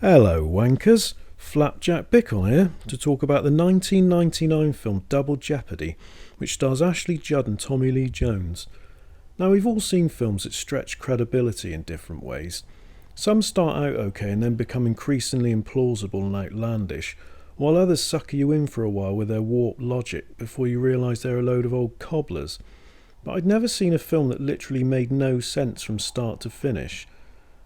Hello, wankers. Flapjack Bickle here to talk about the 1999 film Double Jeopardy, which stars Ashley Judd and Tommy Lee Jones. Now, we've all seen films that stretch credibility in different ways. Some start out okay and then become increasingly implausible and outlandish, while others sucker you in for a while with their warped logic before you realise they're a load of old cobblers. But I'd never seen a film that literally made no sense from start to finish.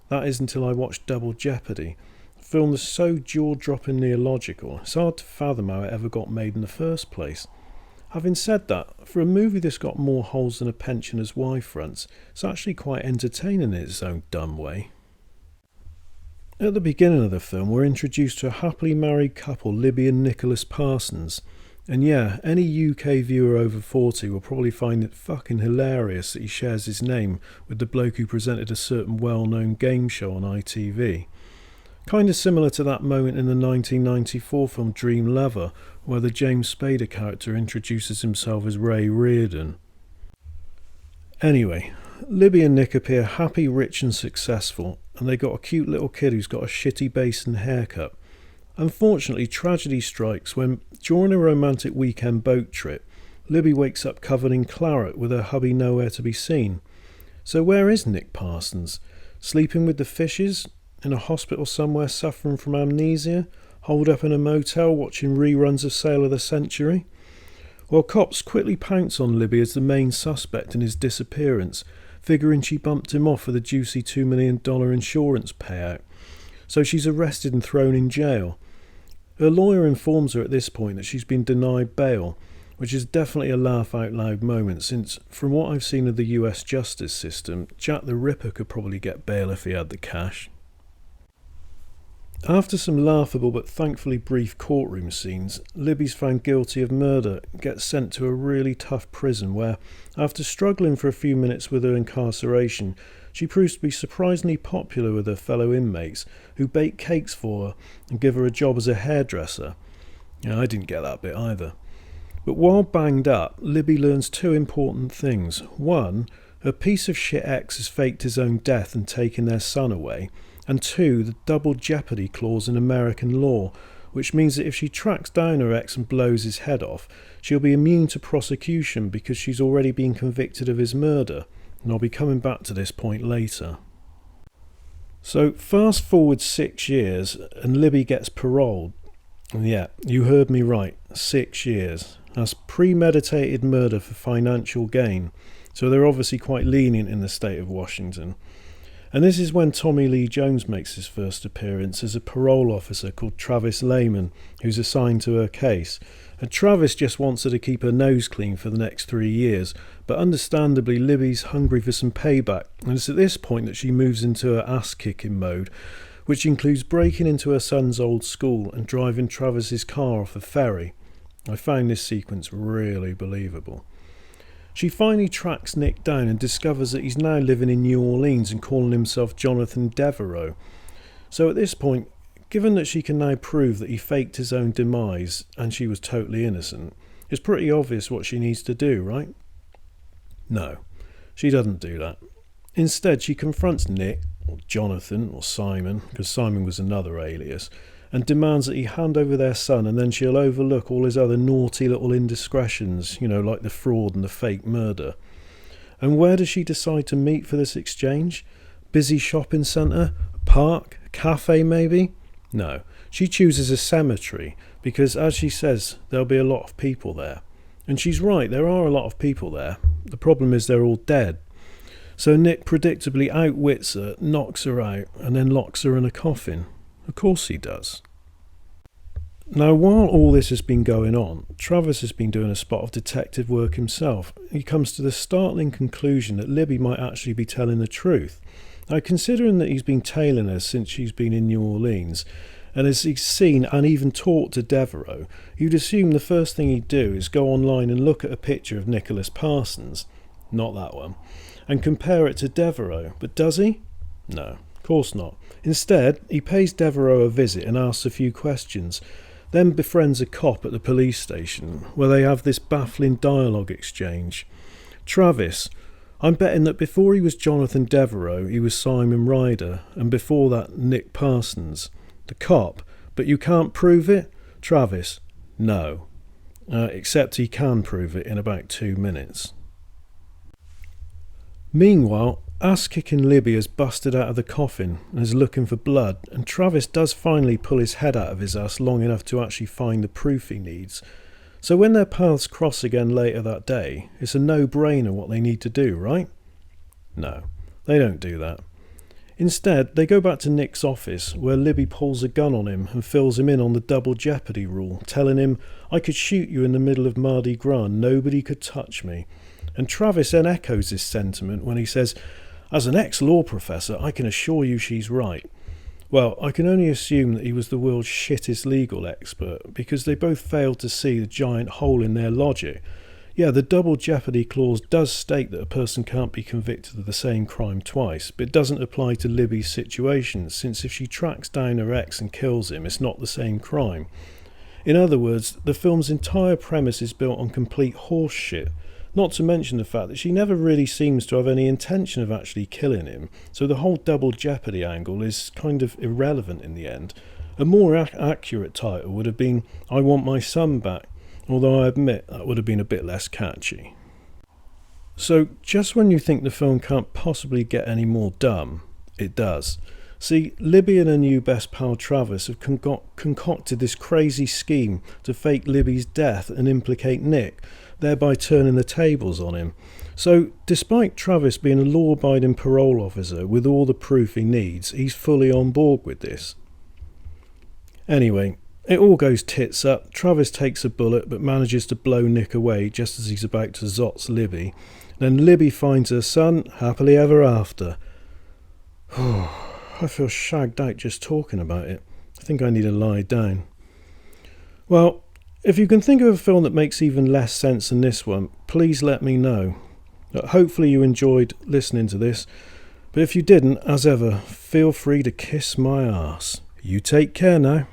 That is until I watched Double Jeopardy. The film was so jaw-droppingly illogical, it's hard to fathom how it ever got made in the first place. Having said that, for a movie that's got more holes than a pensioner's wife fronts, it's actually quite entertaining in its own dumb way. At the beginning of the film, we're introduced to a happily married couple, Libby and Nicholas Parsons. And yeah, any UK viewer over 40 will probably find it fucking hilarious that he shares his name with the bloke who presented a certain well-known game show on ITV. Kinda similar to that moment in the 1994 film Dream Lover, where the James Spader character introduces himself as Ray Reardon. Anyway, Libby and Nick appear happy, rich and successful, and they got a cute little kid who's got a shitty bass and haircut. Unfortunately, tragedy strikes when, during a romantic weekend boat trip, Libby wakes up covered in claret with her hubby nowhere to be seen. So where is Nick Parsons? Sleeping with the fishes? In a hospital somewhere suffering from amnesia? Holed up in a motel watching reruns of Sale of the Century? Well, cops quickly pounce on Libby as the main suspect in his disappearance, figuring she bumped him off with a juicy $2 million insurance payout. So she's arrested and thrown in jail. Her lawyer informs her at this point that she's been denied bail, which is definitely a laugh out loud moment since, from what I've seen of the US justice system, Jack the Ripper could probably get bail if he had the cash. After some laughable but thankfully brief courtroom scenes, Libby's found guilty of murder and gets sent to a really tough prison where, after struggling for a few minutes with her incarceration, she proves to be surprisingly popular with her fellow inmates, who bake cakes for her and give her a job as a hairdresser. Yeah, I didn't get that bit either. But while banged up, Libby learns two important things. One, her piece of shit ex has faked his own death and taken their son away. And two, the double jeopardy clause in American law, which means that if she tracks down her ex and blows his head off, she'll be immune to prosecution because she's already been convicted of his murder. And I'll be coming back to this point later. So fast forward 6 years and Libby gets paroled. And yeah, you heard me right, 6 years. That's premeditated murder for financial gain. So they're obviously quite lenient in the state of Washington. And this is when Tommy Lee Jones makes his first appearance as a parole officer called Travis Lehman, who's assigned to her case. And Travis just wants her to keep her nose clean for the next 3 years, but understandably Libby's hungry for some payback, and it's at this point that she moves into her ass-kicking mode, which includes breaking into her son's old school and driving Travis's car off a ferry. I found this sequence really believable. She finally tracks Nick down and discovers that he's now living in New Orleans and calling himself Jonathan Devereaux. So at this point, given that she can now prove that he faked his own demise and she was totally innocent, it's pretty obvious what she needs to do, right? No, she doesn't do that. Instead, she confronts Nick, or Jonathan, or Simon, because Simon was another alias, and demands that he hand over their son, and then she'll overlook all his other naughty little indiscretions, like the fraud and the fake murder. And where does she decide to meet for this exchange? Busy shopping centre? A park? A cafe maybe? No, she chooses a cemetery, because as she says, there'll be a lot of people there. And she's right, there are a lot of people there. The problem is they're all dead. So Nick predictably outwits her, knocks her out, and then locks her in a coffin. Of course he does. Now, while all this has been going on, Travis has been doing a spot of detective work himself. He comes to the startling conclusion that Libby might actually be telling the truth. Now, considering that he's been tailing her since she's been in New Orleans, and as he's seen and even talked to Devereaux, you'd assume the first thing he'd do is go online and look at a picture of Nicholas Parsons, not that one, and compare it to Devereaux. But does he? No, of course not. Instead, he pays Devereaux a visit and asks a few questions, then befriends a cop at the police station, where they have this baffling dialogue exchange. Travis, I'm betting that before he was Jonathan Devereaux, he was Simon Ryder, and before that, Nick Parsons. The cop, but you can't prove it? Travis, no. Except he can prove it in about 2 minutes. Meanwhile, ass-kicking Libby has busted out of the coffin and is looking for blood, and Travis does finally pull his head out of his ass long enough to actually find the proof he needs. So when their paths cross again later that day, it's a no-brainer what they need to do, right? No, they don't do that. Instead, they go back to Nick's office, where Libby pulls a gun on him and fills him in on the double jeopardy rule, telling him, "I could shoot you in the middle of Mardi Gras, nobody could touch me." And Travis then echoes this sentiment when he says, "As an ex-law professor, I can assure you she's right." Well, I can only assume that he was the world's shittest legal expert, because they both failed to see the giant hole in their logic. Yeah, the double jeopardy clause does state that a person can't be convicted of the same crime twice, but it doesn't apply to Libby's situation, since if she tracks down her ex and kills him, it's not the same crime. In other words, the film's entire premise is built on complete horse shit, not to mention the fact that she never really seems to have any intention of actually killing him, so the whole double jeopardy angle is kind of irrelevant in the end. A more accurate title would have been "I Want My Son Back," although I admit that would have been a bit less catchy. So just when you think the film can't possibly get any more dumb, it does. See, Libby and her new best pal Travis have concocted this crazy scheme to fake Libby's death and implicate Nick, thereby turning the tables on him. So despite Travis being a law-abiding parole officer with all the proof he needs, he's fully on board with this. Anyway, it all goes tits up. Travis takes a bullet but manages to blow Nick away just as he's about to zotz Libby. Then Libby finds her son, happily ever after. I feel shagged out just talking about it. I think I need to lie down. Well, if you can think of a film that makes even less sense than this one, please let me know. Hopefully you enjoyed listening to this, but if you didn't, as ever, feel free to kiss my arse. You take care now.